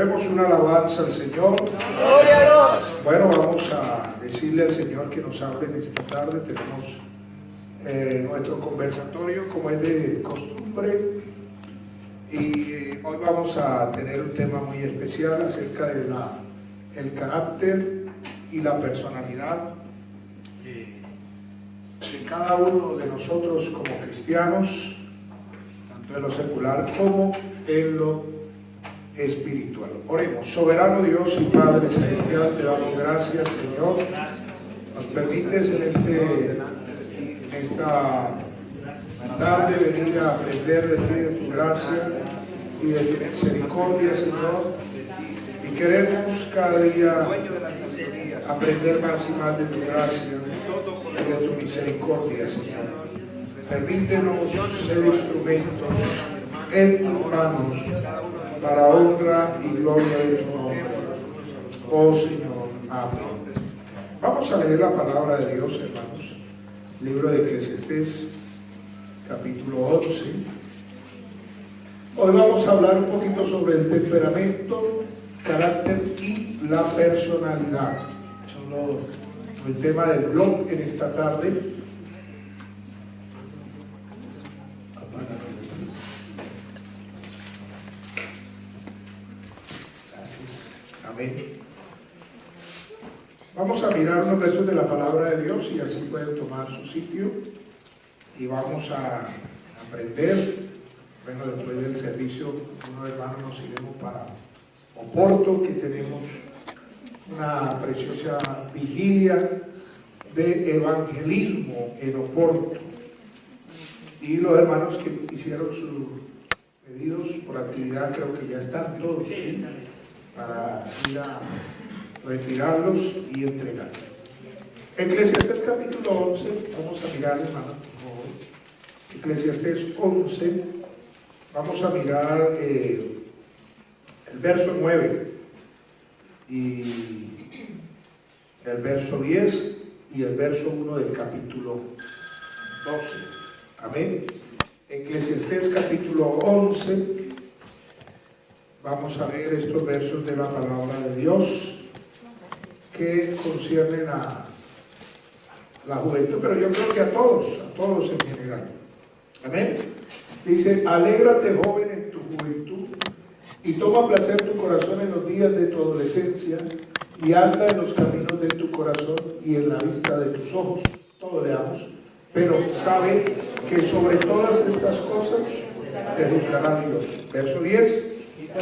Demos una alabanza al Señor. Gloria a Dios. Bueno, vamos a decirle al Señor que nos hable en esta tarde. Tenemos nuestro conversatorio como es de costumbre. Y hoy vamos a tener un tema muy especial acerca de el carácter y la personalidad de cada uno de nosotros como cristianos, tanto en lo secular como en lo espiritual. Oremos. Soberano Dios y Padre Celestial, te damos gracias, Señor. Nos permites en esta tarde venir a aprender de ti, de tu gracia y de tu misericordia, Señor. Y queremos cada día aprender más y más de tu gracia y de tu misericordia, Señor. Permítenos ser instrumentos en tus manos para honra y gloria de tu nombre. Oh Señor, amén. Vamos a leer la palabra de Dios, hermanos. Libro de Eclesiastés, capítulo 11. Hoy vamos a hablar un poquito sobre el temperamento, carácter y la personalidad. El tema del blog en esta tarde. Gracias. Amén. Vamos a mirar unos versos de la palabra de Dios y así pueden tomar su sitio y vamos a aprender. Bueno, después del servicio, unos hermanos nos iremos para Oporto, que tenemos una preciosa vigilia de evangelismo en Oporto. Y los hermanos que hicieron sus pedidos por actividad, creo que ya están todos, ¿sí? Para ir a retirarlos y entregarlos. Eclesiastés capítulo 11, vamos a mirar, hermanos, por favor. Eclesiastés 11, vamos a mirar el verso 9 y el verso 10 y el verso 1 del capítulo 12. Amén. Eclesiastés capítulo 11, vamos a ver estos versos de la palabra de Dios que conciernen a la juventud, pero yo creo que a todos en general. Amén. Dice: alégrate, joven, en tu juventud, y toma placer tu corazón en los días de tu adolescencia, y anda en los caminos de tu corazón y en la vista de tus ojos. Todo leamos. Pero sabe que sobre todas estas cosas te juzgará Dios. Verso 10.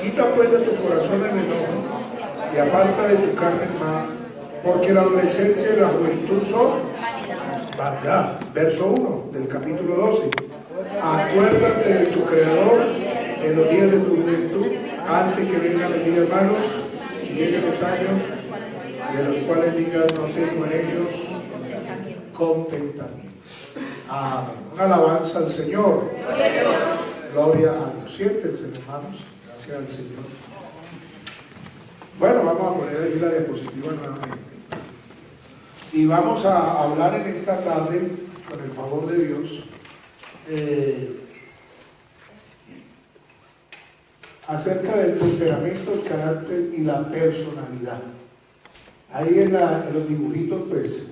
Quita pues de tu corazón el enojo y aparta de tu carne el mal, porque la adolescencia y la juventud son vanidad. Verso 1 del capítulo 12. Acuérdate de tu Creador en los días de tu juventud, antes que vengan los días malos y lleguen los años de los cuales digas: no tengo en ellos contentamiento. Amén. Una alabanza al Señor. Gloria a Dios. Siéntense, hermanos. Gracias al Señor. Bueno, vamos a poner aquí la diapositiva nuevamente. Y vamos a hablar en esta tarde, con el favor de Dios, acerca del temperamento, el carácter y la personalidad. Ahí en los dibujitos pues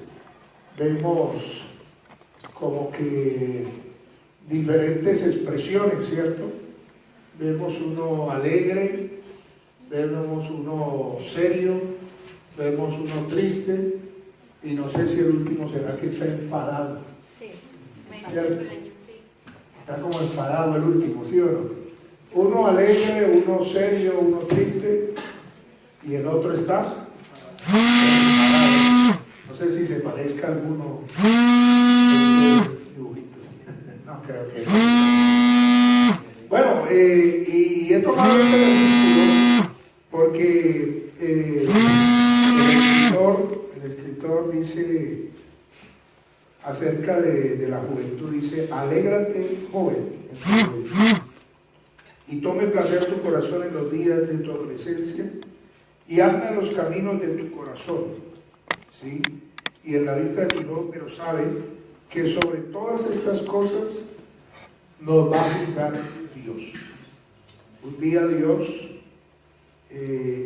vemos como que diferentes expresiones, ¿cierto? Vemos uno alegre, vemos uno serio, vemos uno triste, y no sé si el último será que está enfadado. Sí, ¿Cierto? Está como enfadado el último, ¿sí o no? Uno alegre, uno serio, uno triste, y el otro está enfadado. No sé si se parezca a alguno de estos dibujitos. No, creo que no. Bueno, y he tomado este versículo porque el escritor dice acerca de la juventud, dice: alégrate, joven, en tu juventud, y tome placer tu corazón en los días de tu adolescencia, y anda en los caminos de tu corazón, ¿sí? Y en la vista de tu ojos, pero sabe que sobre todas estas cosas nos va a juzgar Dios. Un día Dios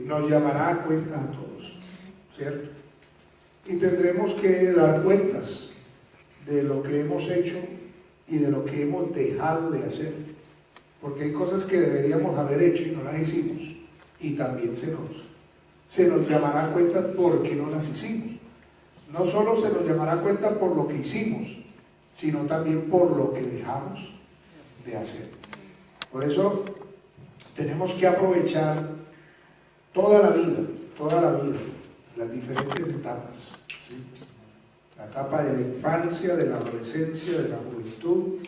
nos llamará a cuentas a todos, ¿cierto? Y tendremos que dar cuentas de lo que hemos hecho y de lo que hemos dejado de hacer, porque hay cosas que deberíamos haber hecho y no las hicimos, y también se nos llamará a cuenta porque no las hicimos. No solo se nos llamará a cuenta por lo que hicimos, sino también por lo que dejamos de hacer. Por eso tenemos que aprovechar toda la vida, las diferentes etapas, ¿sí? La etapa de la infancia, de la adolescencia, de la juventud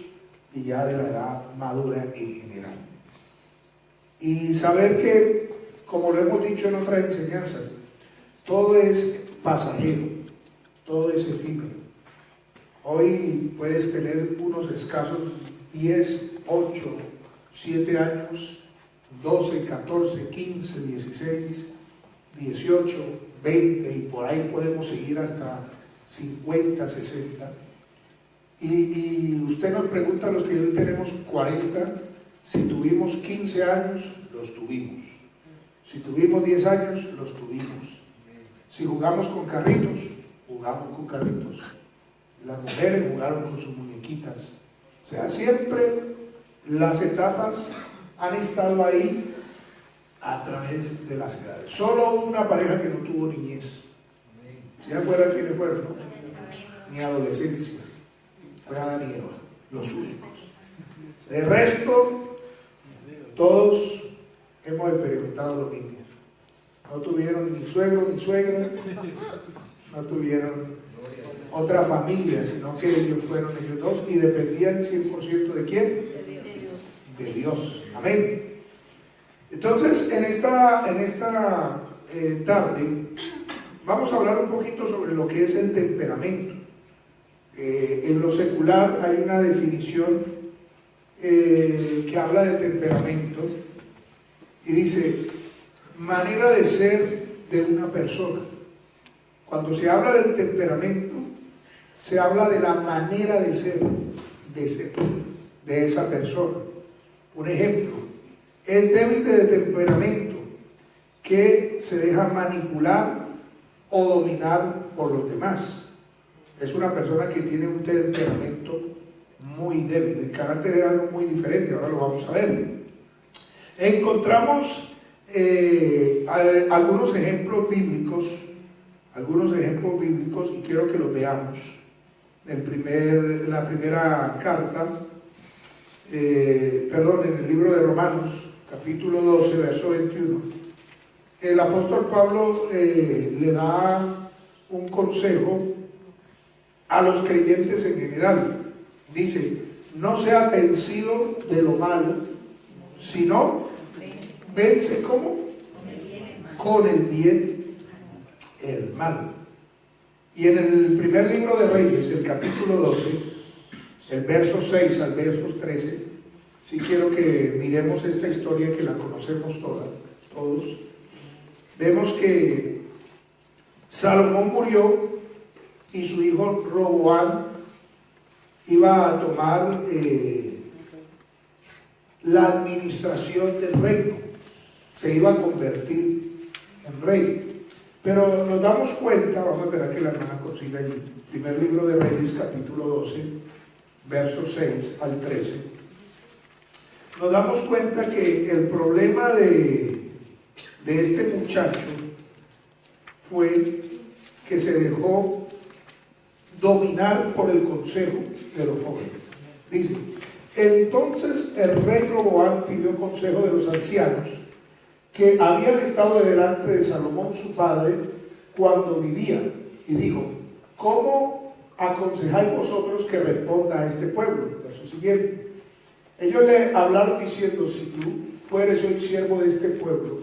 y ya de la edad madura en general. Y saber que, como lo hemos dicho en otras enseñanzas, todo es pasajero, todo es efímero. Hoy puedes tener unos escasos 10, 8, 7 años, 12, 14, 15, 16, 18, 20 y por ahí podemos seguir hasta 50, 60. Y usted nos pregunta a los que hoy tenemos 40, si tuvimos 15 años, los tuvimos. Si tuvimos 10 años, los tuvimos. Si jugamos con carritos, jugamos con carritos. Las mujeres jugaron con sus muñequitas. O sea, siempre las etapas han estado ahí a través de las edades. Solo una pareja que no tuvo niñez. ¿Se acuerdan quiénes fueron? ¿No? Ni adolescencia. Fue Adán y Eva, los únicos. De resto, todos hemos experimentado lo mismo. No tuvieron ni suegro ni suegra, no tuvieron otra familia, sino que ellos fueron ellos dos y dependían 100% de quién? De Dios. Amén. Entonces, en esta tarde vamos a hablar un poquito sobre lo que es el temperamento. En lo secular hay una definición que habla de temperamento y dice manera de ser de una persona. Cuando se habla del temperamento, se habla de la manera de ser de esa persona. Un ejemplo, es débil de temperamento que se deja manipular o dominar por los demás. Es una persona que tiene un temperamento muy débil. El carácter es algo muy diferente, ahora lo vamos a ver. Encontramos algunos ejemplos bíblicos y quiero que los veamos. En la primera carta, en el libro de Romanos, capítulo 12, verso 21, el apóstol Pablo le da un consejo a los creyentes en general. Dice, no sea vencido de lo malo, sino vence ¿cómo? Con el bien el mal. Y en el primer libro de Reyes, el capítulo 12, el verso 6 al verso 13, sí quiero que miremos esta historia que la conocemos todos. Vemos que Salomón murió y su hijo Roboam iba a tomar la administración del reino, se iba a convertir en rey. Pero nos damos cuenta, vamos a esperar que la hermana consiga allí, primer libro de Reyes, capítulo 12, versos 6 al 13. Nos damos cuenta que el problema de este muchacho fue que se dejó dominar por el consejo de los jóvenes. Dice, entonces el rey Roboam pidió consejo de los ancianos que habían estado delante de Salomón su padre cuando vivía, y dijo, ¿cómo aconsejáis vosotros que responda a este pueblo? Verso siguiente. Ellos le hablaron diciendo, si tú fueres hoy siervo de este pueblo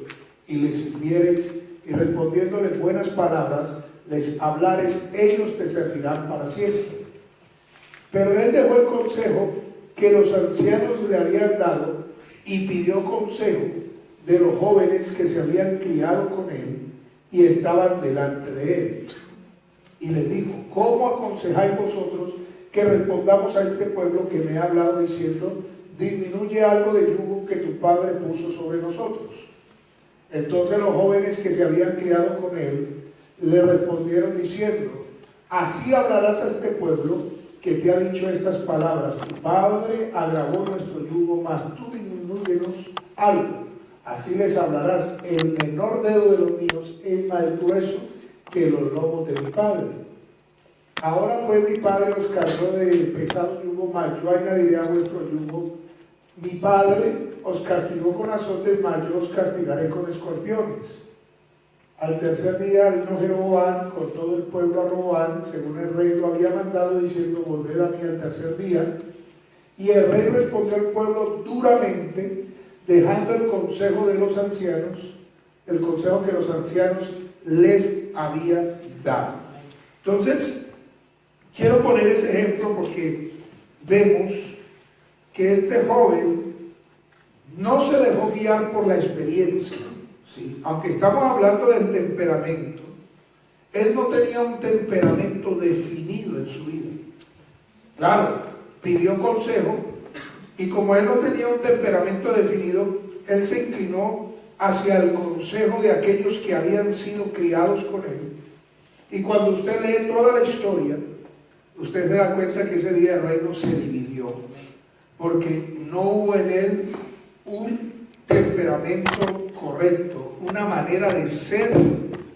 y les sirvieres y respondiéndoles buenas palabras les hablares, ellos te servirán para siempre. Pero él dejó el consejo que los ancianos le habían dado y pidió consejo de los jóvenes que se habían criado con él y estaban delante de él. Y les dijo, ¿cómo aconsejáis vosotros que respondamos a este pueblo que me ha hablado diciendo, disminuye algo del yugo que tu padre puso sobre nosotros? Entonces los jóvenes que se habían criado con él le respondieron diciendo, así hablarás a este pueblo que te ha dicho estas palabras, tu padre agravó nuestro yugo, mas tú disminúyenos algo. Así les hablarás, el menor dedo de los míos es más grueso que los lomos de mi padre. Ahora pues mi padre os cargó de pesado yugo, mas yo añadiré a vuestro yugo. Mi padre os castigó con azotes, mas yo os castigaré con escorpiones. Al tercer día vino Jeroboam con todo el pueblo a Roboam, según el rey lo había mandado, diciendo: volved a mí al tercer día. Y el rey respondió al pueblo duramente, dejando el consejo de los ancianos, el consejo que los ancianos les habían dado. Entonces, quiero poner ese ejemplo porque vemos que este joven no se dejó guiar por la experiencia, ¿sí? Aunque estamos hablando del temperamento, él no tenía un temperamento definido en su vida. Claro, pidió consejo y como él no tenía un temperamento definido, él se inclinó hacia el consejo de aquellos que habían sido criados con él. Y cuando usted lee toda la historia, usted se da cuenta que ese día el reino se dividió, porque no hubo en él un temperamento correcto, una manera de ser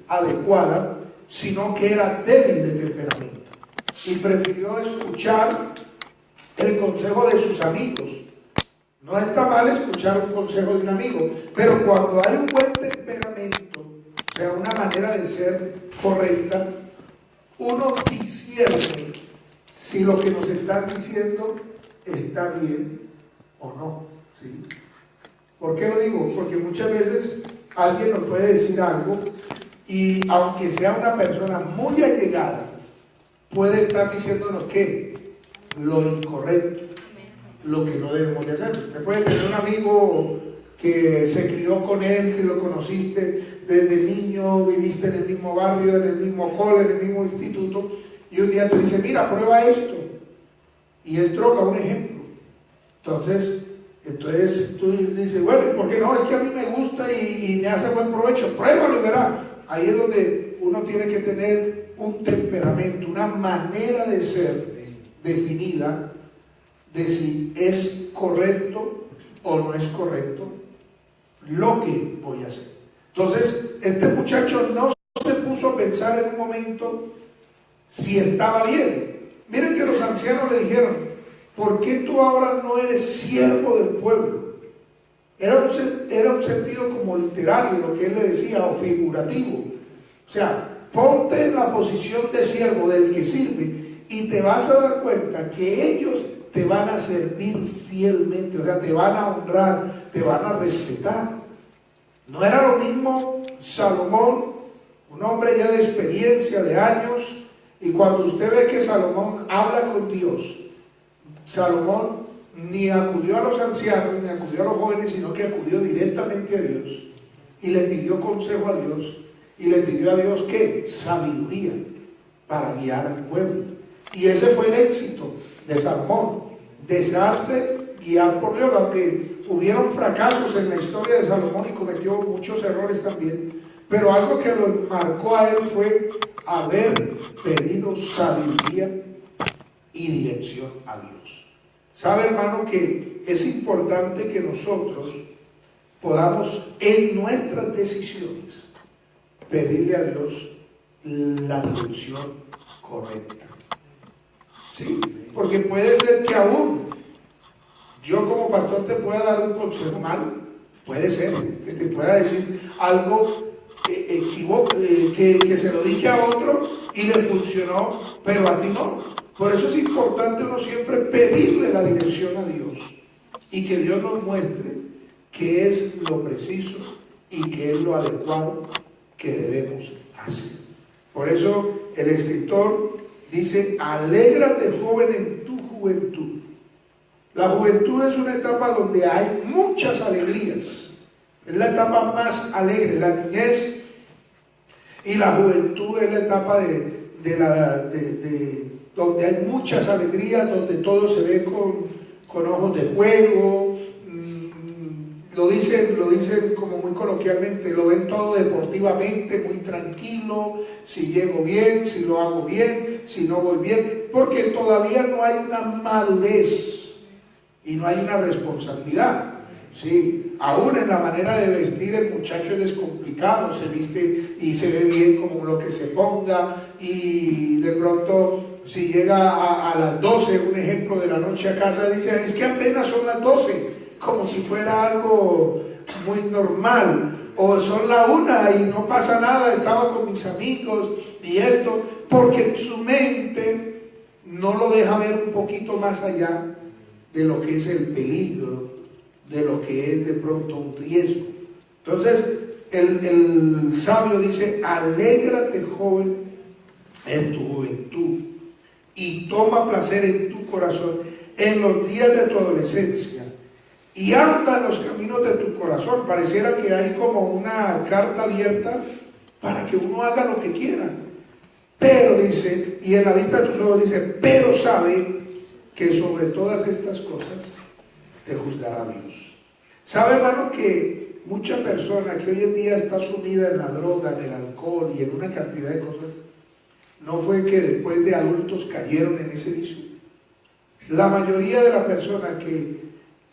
adecuada, sino que era débil de temperamento y prefirió escuchar el consejo de sus amigos. No está mal escuchar un consejo de un amigo, pero cuando hay un buen temperamento, o sea, una manera de ser correcta, uno discierne si lo que nos están diciendo está bien o no, ¿sí? ¿Por qué lo digo? Porque muchas veces alguien nos puede decir algo y aunque sea una persona muy allegada, puede estar diciéndonos que lo incorrecto, lo que no debemos de hacer. Usted puede tener un amigo que se crió con él, que lo conociste desde niño, viviste en el mismo barrio, en el mismo cole, en el mismo instituto, y un día te dice: mira, prueba esto, y es droga, un ejemplo. Entonces tú dices: bueno, ¿y por qué no? Es que a mí me gusta y me hace buen provecho, pruébalo y verá. Ahí es donde uno tiene que tener un temperamento, una manera de ser definida de si es correcto o no es correcto lo que voy a hacer. Entonces, este muchacho no se puso a pensar en un momento si estaba bien. Miren que los ancianos le dijeron: ¿por qué tú ahora no eres siervo del pueblo? Era un sentido como literario lo que él le decía, o figurativo. O sea, ponte en la posición de siervo del que sirve y te vas a dar cuenta que ellos te van a servir fielmente, o sea, te van a honrar, te van a respetar. No era lo mismo Salomón, un hombre ya de experiencia, de años, y cuando usted ve que Salomón habla con Dios, Salomón ni acudió a los ancianos, ni acudió a los jóvenes, sino que acudió directamente a Dios y le pidió consejo a Dios y le pidió a Dios ¿qué? Sabiduría para guiar al pueblo. Y ese fue el éxito de Salomón, dejarse guiar por Dios, aunque hubieron fracasos en la historia de Salomón y cometió muchos errores también, pero algo que lo marcó a él fue haber pedido sabiduría y dirección a Dios. Sabe, hermano, que es importante que nosotros podamos en nuestras decisiones pedirle a Dios la dirección correcta. ¿Sí? Porque puede ser que aún yo como pastor te pueda dar un consejo mal, puede ser que te pueda decir algo que se lo dije a otro y le funcionó, pero a ti no. Por eso es importante uno siempre pedirle la dirección a Dios y que Dios nos muestre qué es lo preciso y qué es lo adecuado que debemos hacer. Por eso el escritor dice: alégrate, joven, en tu juventud. La juventud es una etapa donde hay muchas alegrías. Es la etapa más alegre. La niñez y la juventud es la etapa donde hay muchas alegrías, donde todo se ve con ojos de fuego. Lo dicen como muy coloquialmente, lo ven todo deportivamente, muy tranquilo, si llego bien, si lo hago bien, si no voy bien, porque todavía no hay una madurez y no hay una responsabilidad. Sí, aún en la manera de vestir el muchacho es descomplicado, se viste y se ve bien como lo que se ponga, y de pronto si llega a las 12, un ejemplo, de la noche a casa, dice, es que apenas son las 12, como si fuera algo muy normal, o son la 1 y no pasa nada, estaba con mis amigos y esto, porque su mente no lo deja ver un poquito más allá de lo que es el peligro, de lo que es de pronto un riesgo. Entonces el sabio dice, alégrate, joven, en tu juventud, y toma placer en tu corazón en los días de tu adolescencia, y anda en los caminos de tu corazón. Pareciera que hay como una carta abierta para que uno haga lo que quiera, pero dice, y en la vista de tus ojos dice, pero sabe que sobre todas estas cosas te juzgará Dios. ¿Sabe, hermano, que mucha persona que hoy en día está sumida en la droga, en el alcohol y en una cantidad de cosas, no fue que después de adultos cayeron en ese vicio? La mayoría de la persona que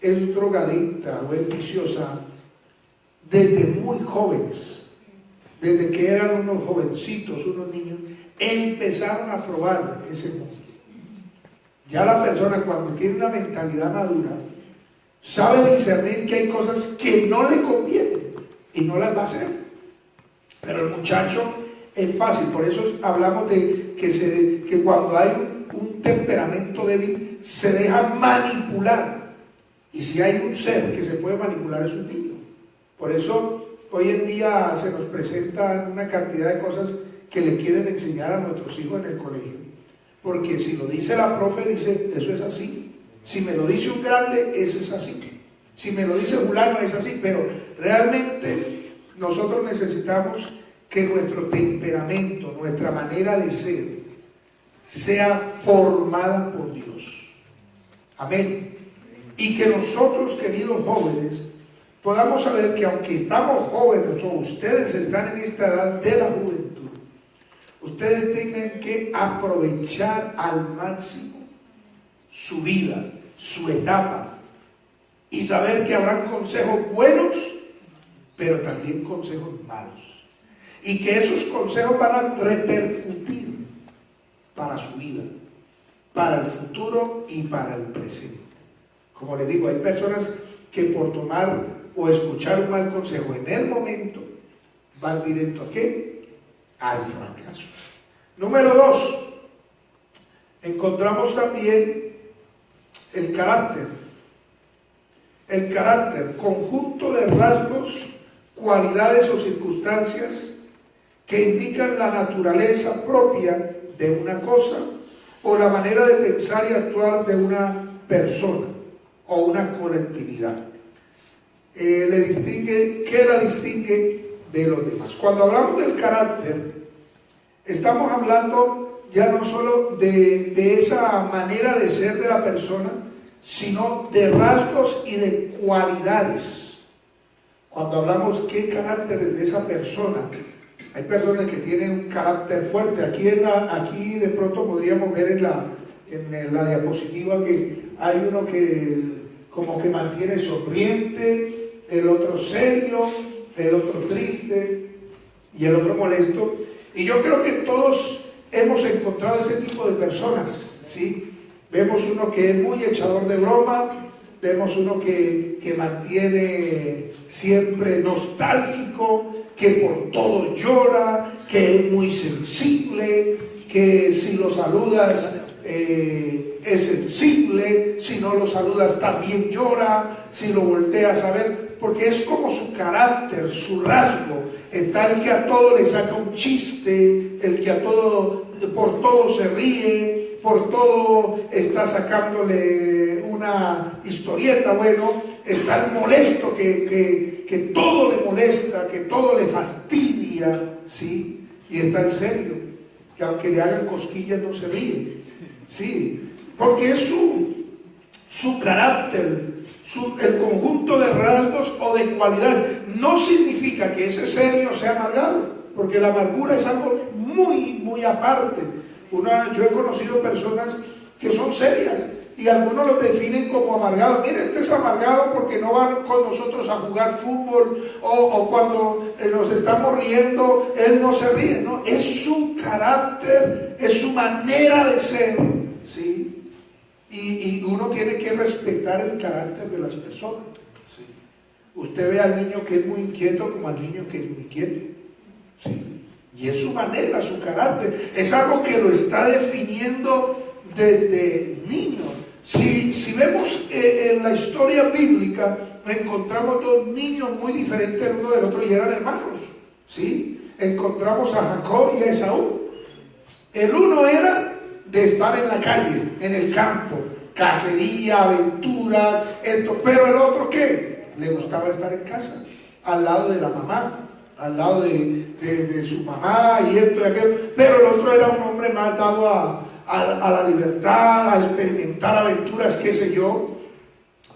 es drogadicta o es viciosa, desde muy jóvenes, desde que eran unos jovencitos, unos niños, empezaron a probar ese mundo. Ya la persona, cuando tiene una mentalidad madura, sabe discernir que hay cosas que no le convienen y no las va a hacer. Pero el muchacho es fácil, por eso hablamos de que cuando hay un temperamento débil se deja manipular, y si hay un ser que se puede manipular es un niño. Por eso hoy en día se nos presentan una cantidad de cosas que le quieren enseñar a nuestros hijos en el colegio, porque si lo dice la profe, dice, eso es así. Si me lo dice un grande, eso es así. Si me lo dice fulano, es así. Pero realmente nosotros necesitamos que nuestro temperamento, nuestra manera de ser, sea formada por Dios. Amén. Y que nosotros, queridos jóvenes, podamos saber que aunque estamos jóvenes, o ustedes están en esta edad de la juventud, ustedes tienen que aprovechar al máximo su vida, su etapa, y saber que habrán consejos buenos, pero también consejos malos, y que esos consejos van a repercutir para su vida, para el futuro y para el presente. Como les digo, hay personas que por tomar o escuchar un mal consejo en el momento van directo ¿a qué? Al fracaso. Número 2, encontramos también el carácter. El carácter, conjunto de rasgos, cualidades o circunstancias que indican la naturaleza propia de una cosa o la manera de pensar y actuar de una persona o una colectividad. ¿Qué la distingue de los demás? Cuando hablamos del carácter, estamos hablando ya no solo de esa manera de ser de la persona, sino de rasgos y de cualidades. Cuando hablamos qué carácter es de esa persona, hay personas que tienen un carácter fuerte. Aquí de pronto podríamos ver en la diapositiva que hay uno que como que mantiene sonriente, el otro serio, el otro triste y el otro molesto. Y yo creo que todos hemos encontrado ese tipo de personas, ¿sí? Vemos uno que es muy echador de broma, vemos uno que mantiene siempre nostálgico, que por todo llora, que es muy sensible, que si lo saludas es sensible, si no lo saludas también llora, si lo volteas a ver, porque es como su carácter, su rasgo. Está el que a todo le saca un chiste, el que por todo se ríe, por todo está sacándole una historieta. Bueno, está el molesto que todo le molesta, que todo le fastidia, ¿sí? Y está el serio, que aunque le hagan cosquillas no se ríe, ¿sí? Porque es su carácter, el conjunto de rasgos o de cualidades. No significa que ese serio sea amargado, porque la amargura es algo muy, muy aparte. Yo he conocido personas que son serias. Y algunos los definen como amargados. Mira, este es amargado porque no van con nosotros a jugar fútbol, o cuando nos estamos riendo, él no se ríe. No, es su carácter, es su manera de ser, ¿sí? Y uno tiene que respetar el carácter de las personas, ¿sí? Usted ve al niño que es muy inquieto como al niño que es muy quieto, ¿sí? Y es su manera, su carácter, es algo que lo está definiendo desde niño. Si vemos en la historia bíblica, encontramos dos niños muy diferentes el uno del otro y eran hermanos, ¿sí? Encontramos a Jacob y a Esaú. El uno era de estar en la calle, en el campo, cacería, aventuras, esto, pero el otro ¿qué? Le gustaba estar en casa, al lado de la mamá, al lado de su mamá y esto y aquello, pero el otro era un hombre más dado a la libertad, a experimentar aventuras, qué sé yo.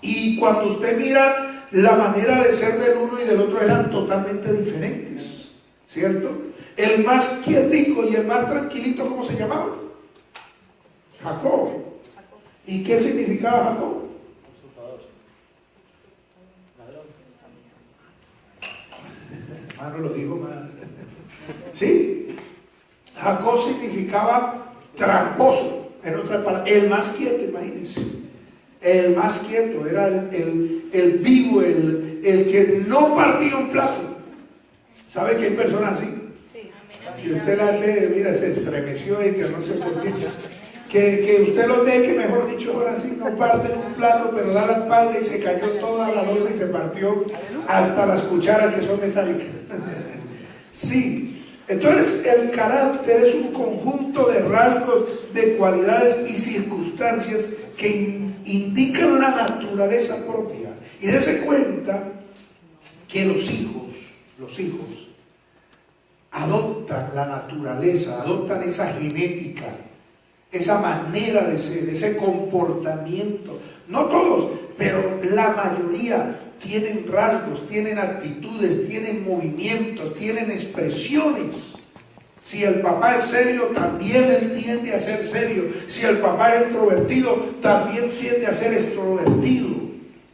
Y cuando usted mira la manera de ser del uno y del otro eran totalmente diferentes, ¿cierto? El más quietico y el más tranquilito, ¿cómo se llamaba? Jacob. ¿Y qué significaba Jacob? Hermano, lo dijo más. ¿Sí? Jacob significaba tramposo, en otras palabras, el más quieto, imagínense. El más quieto, era el vivo, el que no partía un plato. ¿Sabe que hay personas así? Sí. Que usted las ve, mira, se estremeció y que no sé por qué. Que usted los ve que, mejor dicho, ahora sí, no parten un plato, pero da la espalda y se cayó toda la loza y se partió hasta las cucharas que son metálicas. Sí. Entonces el carácter es un conjunto de rasgos, de cualidades y circunstancias que indican la naturaleza propia. Y dése cuenta que los hijos adoptan la naturaleza, adoptan esa genética, esa manera de ser, ese comportamiento. No todos, pero la mayoría tienen rasgos, tienen actitudes, tienen movimientos, tienen expresiones. Si el papá es serio, también él tiende a ser serio. Si el papá es extrovertido, también tiende a ser extrovertido,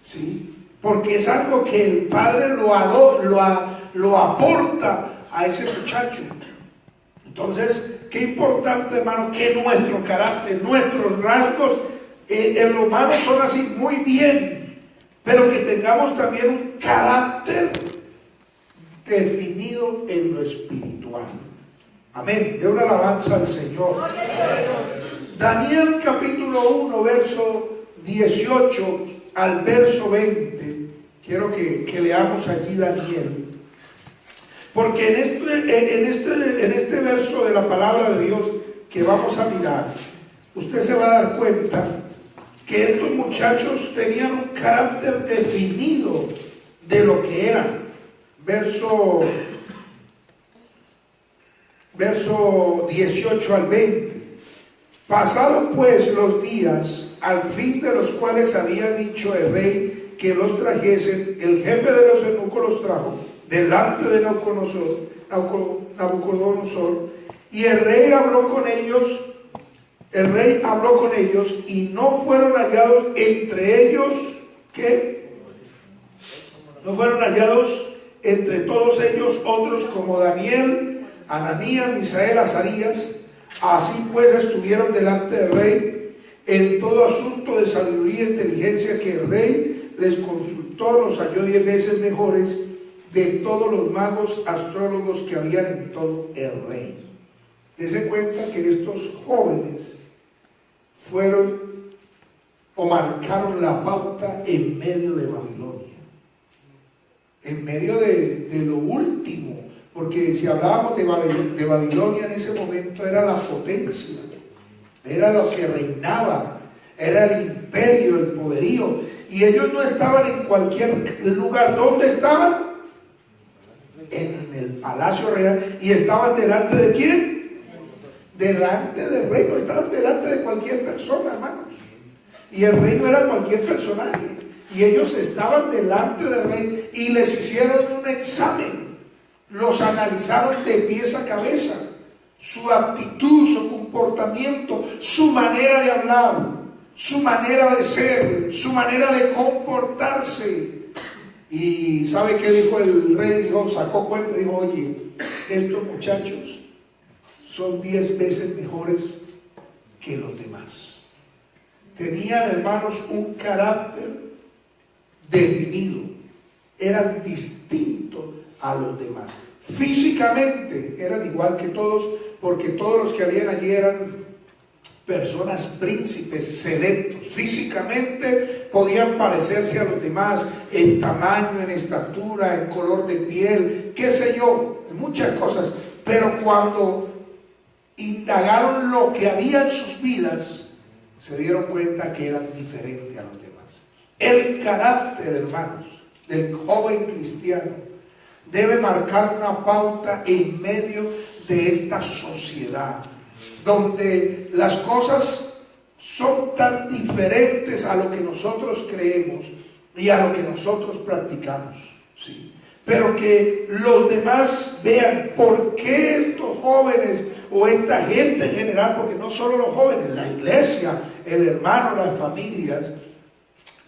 ¿sí? Porque es algo que el padre lo aporta a ese muchacho. Entonces, qué importante, hermano, que nuestro carácter, nuestros rasgos en lo humano son así, muy bien, pero que tengamos también un carácter definido en lo espiritual. Amén. De una alabanza al Señor. Daniel capítulo 1, verso 18 al verso 20. Quiero que leamos allí Daniel. Porque en este verso de la palabra de Dios que vamos a mirar, usted se va a dar cuenta que estos muchachos tenían un carácter definido de lo que eran. Verso 18 al 20. Pasados pues los días, al fin de los cuales había dicho el rey que los trajesen, el jefe de los eunucos los trajo delante de Nabucodonosor, y el rey habló con ellos y no fueron hallados entre ellos, ¿qué? No fueron hallados entre todos ellos otros como Daniel, Ananías, Misael, Azarías. Así pues estuvieron delante del rey en todo asunto de sabiduría e inteligencia que el rey les consultó, los halló 10 veces mejores de todos los magos astrólogos que habían en todo el reino. Dese cuenta que estos jóvenes fueron o marcaron la pauta en medio de Babilonia, en medio de lo último, porque si hablábamos de Babilonia en ese momento era la potencia, era lo que reinaba, era el imperio, el poderío, y ellos no estaban en cualquier lugar. ¿Dónde estaban? En el palacio real. ¿Y estaban delante de quién? Delante del rey. No estaban delante de cualquier persona, hermanos. Y el rey no era cualquier personaje. Y ellos estaban delante del rey y les hicieron un examen. Los analizaron de pies a cabeza. Su aptitud, su comportamiento, su manera de hablar, su manera de ser, su manera de comportarse. Y ¿sabe qué dijo el rey? Dijo, sacó cuenta y dijo, oye, estos muchachos son 10 veces mejores que los demás. Tenían, hermanos, un carácter definido, eran distintos a los demás. Físicamente eran igual que todos, porque todos los que habían allí eran personas príncipes selectos. Físicamente podían parecerse a los demás en tamaño, en estatura, en color de piel, qué sé yo, en muchas cosas. Pero cuando indagaron lo que había en sus vidas, se dieron cuenta que eran diferentes a los demás. El carácter, hermanos, del joven cristiano debe marcar una pauta en medio de esta sociedad, donde las cosas son tan diferentes a lo que nosotros creemos y a lo que nosotros practicamos, ¿sí? Pero que los demás vean por qué estos jóvenes o esta gente en general, porque no solo los jóvenes, la iglesia, el hermano, las familias,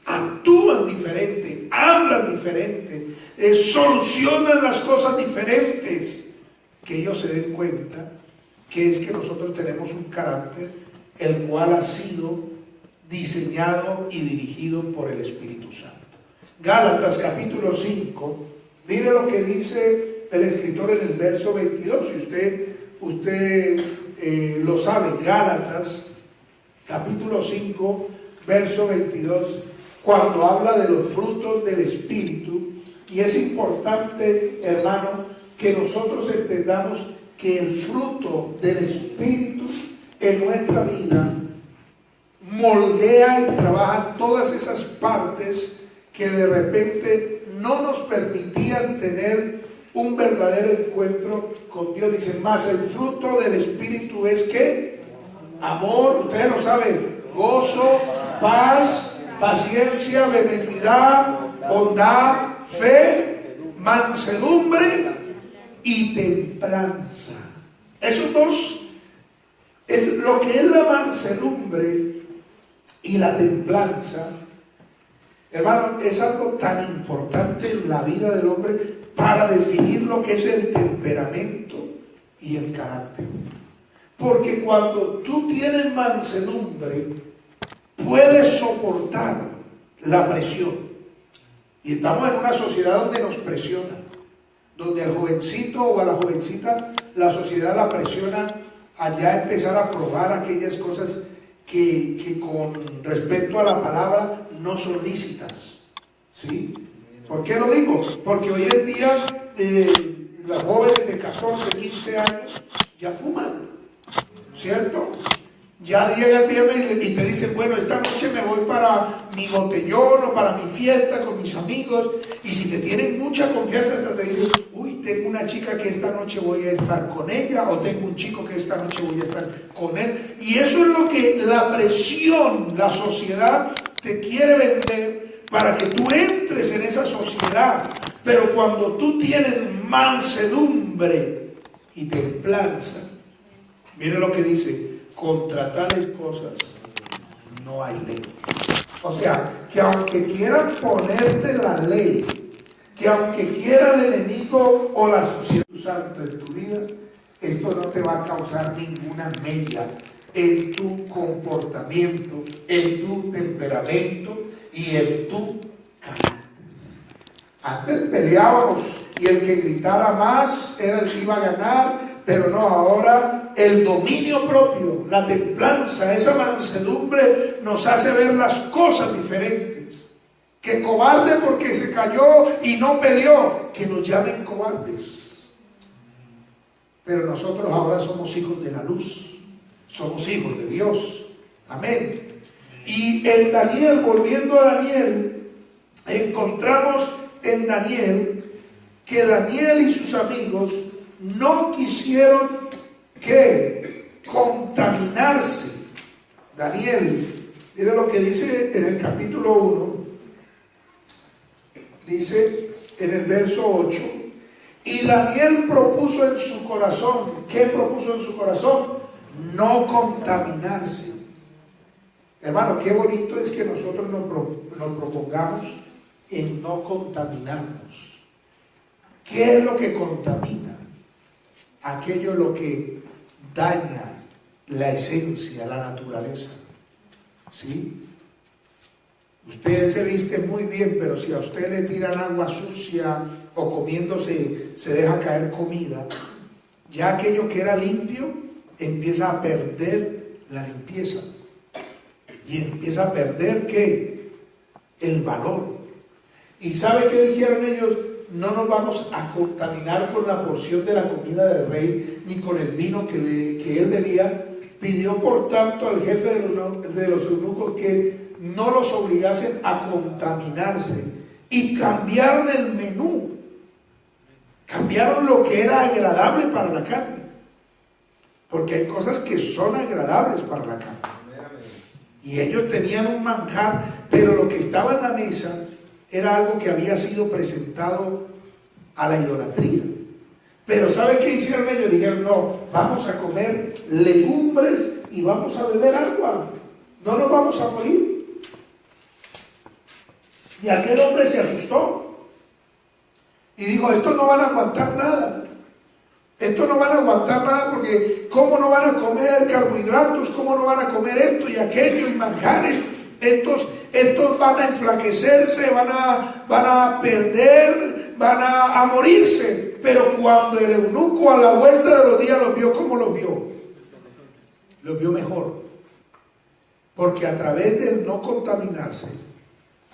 actúan diferente, hablan diferente, solucionan las cosas diferentes, que ellos se den cuenta que es que nosotros tenemos un carácter el cual ha sido diseñado y dirigido por el Espíritu Santo. Gálatas capítulo 5, mire lo que dice el escritor en el verso 22, si usted lo sabe. Gálatas capítulo 5, verso 22, cuando habla de los frutos del Espíritu. Y es importante, hermano, que nosotros entendamos que el fruto del Espíritu en nuestra vida moldea y trabaja todas esas partes que de repente no nos permitían tener un verdadero encuentro con Dios. Dice, más el fruto del Espíritu es ¿qué? Amor, ustedes lo saben, gozo, paz, paciencia, benignidad, bondad, fe, mansedumbre y templanza. Esos dos es lo que es la mansedumbre y la templanza. Hermano, es algo tan importante en la vida del hombre para definir lo que es el temperamento y el carácter. Porque cuando tú tienes mansedumbre, puedes soportar la presión. Y estamos en una sociedad donde nos presiona, donde al jovencito o a la jovencita la sociedad la presiona a ya empezar a probar aquellas cosas que con respecto a la palabra no son lícitas, ¿sí? ¿Por qué lo digo? Porque hoy en día los jóvenes de 14, 15 años ya fuman, ¿cierto? Ya llega el viernes y te dicen, bueno, esta noche me voy para mi botellón o para mi fiesta con mis amigos. Y si te tienen mucha confianza, hasta te dicen, uy, tengo una chica que esta noche voy a estar con ella, o tengo un chico que esta noche voy a estar con él. Y eso es lo que la presión, la sociedad te quiere vender para que tú entres en esa sociedad. Pero cuando tú tienes mansedumbre y templanza, mire lo que dice, contra tales cosas no hay ley. O sea, que aunque quieran ponerte la ley, que aunque quiera el enemigo o la sociedad santa en tu vida, esto no te va a causar ninguna mella en tu comportamiento, en tu temperamento y en tu carácter. Antes peleábamos y el que gritara más era el que iba a ganar, pero no, ahora el dominio propio, la templanza, esa mansedumbre nos hace ver las cosas diferentes. Que cobarde porque se cayó y no peleó, que nos llamen cobardes. Pero nosotros ahora somos hijos de la luz, somos hijos de Dios. Amén. Y en Daniel, volviendo a Daniel, encontramos en Daniel que Daniel y sus amigos no quisieron que contaminarse. Daniel, mire lo que dice en el capítulo 1, dice en el verso 8, y Daniel propuso en su corazón, ¿qué propuso en su corazón? no contaminarse. Hermano, qué bonito es que nosotros nos propongamos en no contaminarnos. ¿Qué es lo que contamina? Aquello lo que daña la esencia, la naturaleza. ¿Sí? Usted se viste muy bien, pero si a usted le tiran agua sucia o comiéndose se deja caer comida, ya aquello que era limpio empieza a perder la limpieza y empieza a perder ¿qué? El valor. ¿Y sabe qué dijeron ellos? No nos vamos a contaminar con la porción de la comida del rey ni con el vino que él bebía. Pidió por tanto al jefe de los eunucos que no los obligasen a contaminarse y cambiaron el menú, cambiaron lo que era agradable para la carne, porque hay cosas que son agradables para la carne y ellos tenían un manjar, pero lo que estaba en la mesa era algo que había sido presentado a la idolatría. Pero ¿sabe qué hicieron ellos? Dijeron, no, vamos a comer legumbres y vamos a beber agua, no nos vamos a morir. Y aquel hombre se asustó y dijo, estos no van a aguantar nada. Estos no van a aguantar nada porque ¿cómo no van a comer carbohidratos? ¿Cómo no van a comer esto y aquello y manjares? Estos van a enflaquecerse, van a perder, van a morirse. Pero cuando el eunuco a la vuelta de los días los vio, ¿cómo los vio? Los vio mejor. Porque a través del no contaminarse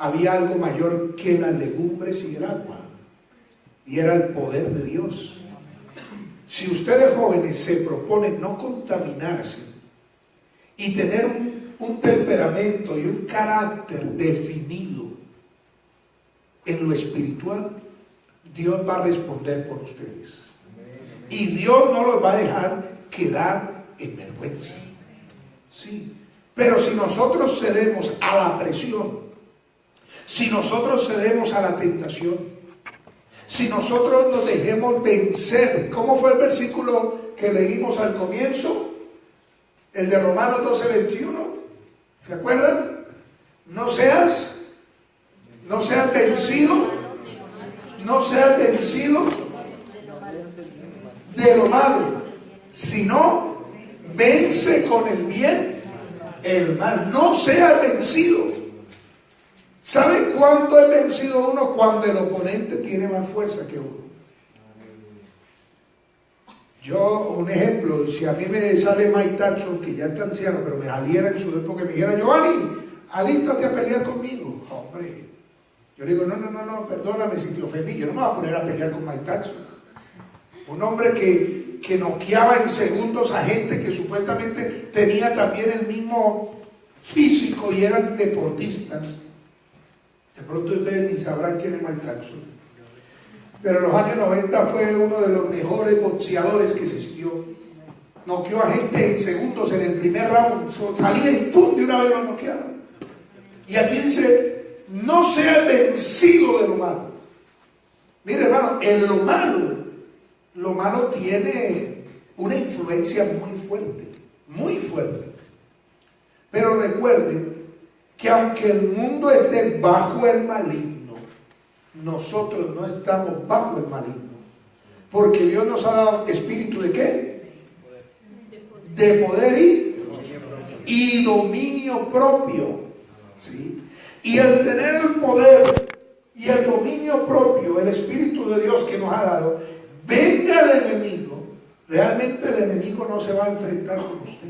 había algo mayor que las legumbres y el agua, y era el poder de Dios. Si ustedes jóvenes se proponen no contaminarse y tener un temperamento y un carácter definido en lo espiritual, Dios va a responder por ustedes. Y Dios no los va a dejar quedar en vergüenza. Sí. Pero si nosotros cedemos a la presión, si nosotros cedemos a la tentación, si nosotros nos dejemos vencer, ¿cómo fue el versículo que leímos al comienzo? El de Romanos 12:21, ¿se acuerdan? No seas vencido, no seas vencido de lo malo, sino vence con el bien el mal. No seas vencido. ¿Sabe cuándo es vencido uno? Cuando el oponente tiene más fuerza que uno. Yo, un ejemplo, si a mí me sale Mike Tyson, que ya está anciano, pero me saliera en su época y me dijera, Giovanni, alístate a pelear conmigo. Hombre, yo le digo, no, perdóname si te ofendí, yo no me voy a poner a pelear con Mike Tyson. Un hombre que noqueaba en segundos a gente que supuestamente tenía también el mismo físico y eran deportistas. De pronto ustedes ni sabrán quién es Mike Tyson. Pero en los años 90 fue uno de los mejores boxeadores que existió. Noqueó a gente en segundos en el primer round. Salía y ¡pum! De una vez lo noquearon. Y aquí dice, no sea vencido de lo malo. Mire, hermano, en lo malo tiene una influencia muy fuerte. Muy fuerte. Pero recuerde que aunque el mundo esté bajo el maligno, nosotros no estamos bajo el maligno, porque Dios nos ha dado espíritu ¿de qué? De poder y dominio propio, ¿sí? Y el tener el poder y el dominio propio, el espíritu de Dios que nos ha dado, venga el enemigo, realmente el enemigo no se va a enfrentar con usted.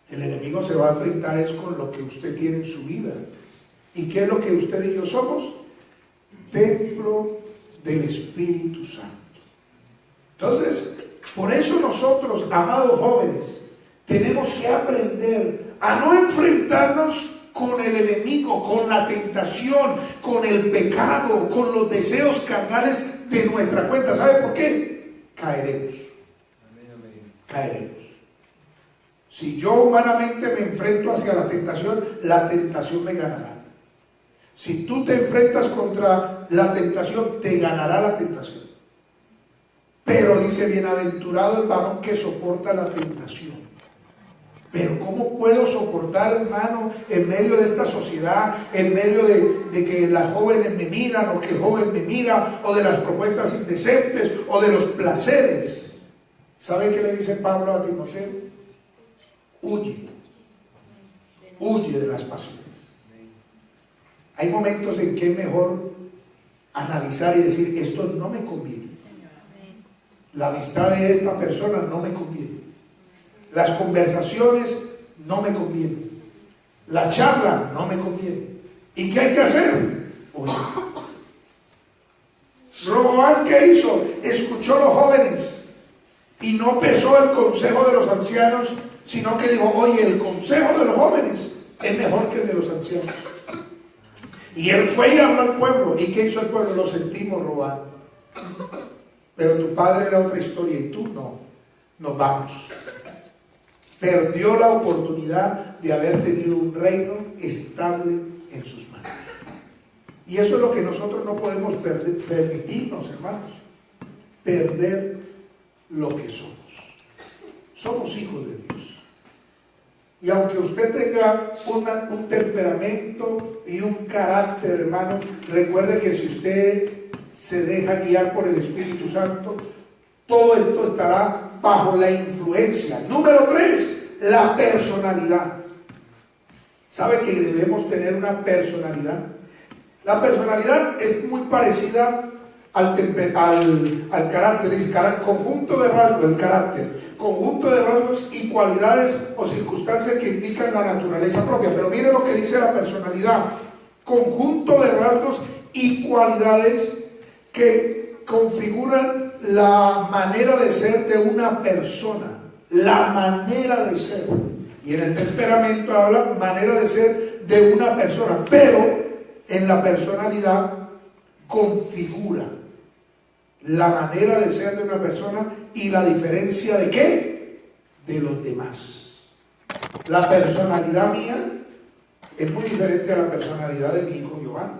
El enemigo se va a enfrentar es con lo que usted tiene en su vida. ¿Y qué es lo que usted y yo somos? Templo del Espíritu Santo. Entonces, por eso nosotros, amados jóvenes, tenemos que aprender a no enfrentarnos con el enemigo, con la tentación, con el pecado, con los deseos carnales de nuestra cuenta. ¿Sabe por qué? Caeremos. Caeremos. Si yo humanamente me enfrento hacia la tentación me ganará. Si tú te enfrentas contra la tentación, te ganará la tentación. Pero dice, bienaventurado el varón que soporta la tentación. Pero ¿cómo puedo soportar, hermano, en medio de esta sociedad, en medio de que las jóvenes me miran, o que el joven me mira, o de las propuestas indecentes, o de los placeres? ¿Sabe qué le dice Pablo a Timoteo? Huye de las pasiones. Hay momentos en que es mejor analizar y decir, esto no me conviene. La amistad de esta persona no me conviene. Las conversaciones no me convienen. La charla no me conviene. ¿Y qué hay que hacer? Oye. Roboam, ¿qué hizo? Escuchó a los jóvenes y no pesó el consejo de los ancianos, sino que dijo, oye, el consejo de los jóvenes es mejor que el de los ancianos. Y él fue y habló al pueblo. ¿Y qué hizo el pueblo? Lo sentimos, Roboam. Pero tu padre era otra historia y tú no. Nos vamos. Perdió la oportunidad de haber tenido un reino estable en sus manos. Y eso es lo que nosotros no podemos permitirnos, hermanos. Perder lo que somos. Somos hijos de Dios. Y aunque usted tenga un temperamento y un carácter, hermano, recuerde que si usted se deja guiar por el Espíritu Santo, todo esto estará bajo la influencia. Número 3, la personalidad. ¿Sabe que debemos tener una personalidad? La personalidad es muy parecida al carácter. Dice, conjunto de rasgos, el carácter. Conjunto de rasgos y cualidades o circunstancias que indican la naturaleza propia. Pero mire lo que dice la personalidad. Conjunto de rasgos y cualidades que configuran la manera de ser de una persona. La manera de ser. Y en el temperamento habla manera de ser de una persona. Pero en la personalidad configura la manera de ser de una persona y la diferencia de ¿qué? De los demás. La personalidad mía es muy diferente a la personalidad de mi hijo Giovanni.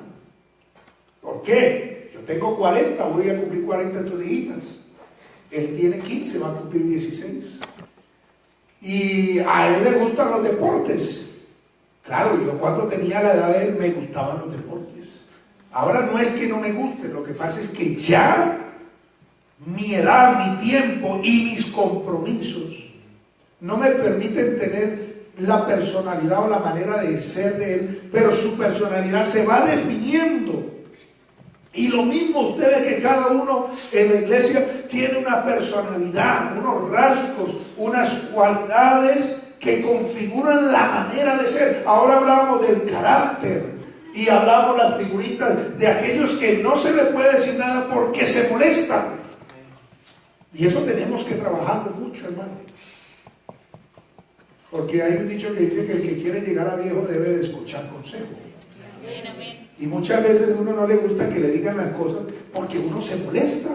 ¿Por qué? Yo tengo 40, voy a cumplir 40 estos días. Él tiene 15, va a cumplir 16. Y a él le gustan los deportes. Claro, yo cuando tenía la edad de él me gustaban los deportes. Ahora no es que no me gusten, lo que pasa es que ya mi edad, mi tiempo y mis compromisos no me permiten tener la personalidad o la manera de ser de él, pero su personalidad se va definiendo. Y lo mismo usted ve que cada uno en la iglesia tiene una personalidad, unos rasgos, unas cualidades que configuran la manera de ser. Ahora hablamos del carácter y hablamos las figuritas de aquellos que no se le puede decir nada porque se molestan. Y eso tenemos que trabajarlo mucho, hermano. Porque hay un dicho que dice que el que quiere llegar a viejo debe de escuchar consejos. Y muchas veces a uno no le gusta que le digan las cosas porque uno se molesta.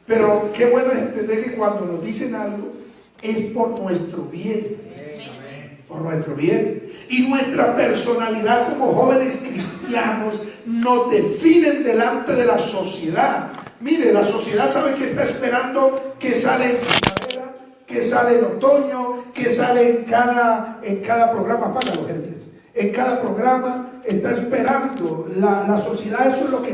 Pero qué bueno es entender que cuando nos dicen algo es por nuestro bien. Por nuestro bien. Y nuestra personalidad como jóvenes cristianos nos definen delante de la sociedad. Mire, la sociedad sabe que está esperando que sale en primavera, que sale en otoño, que sale en cada programa. Apágalo, Jeremías. En cada programa está esperando la sociedad, eso es lo que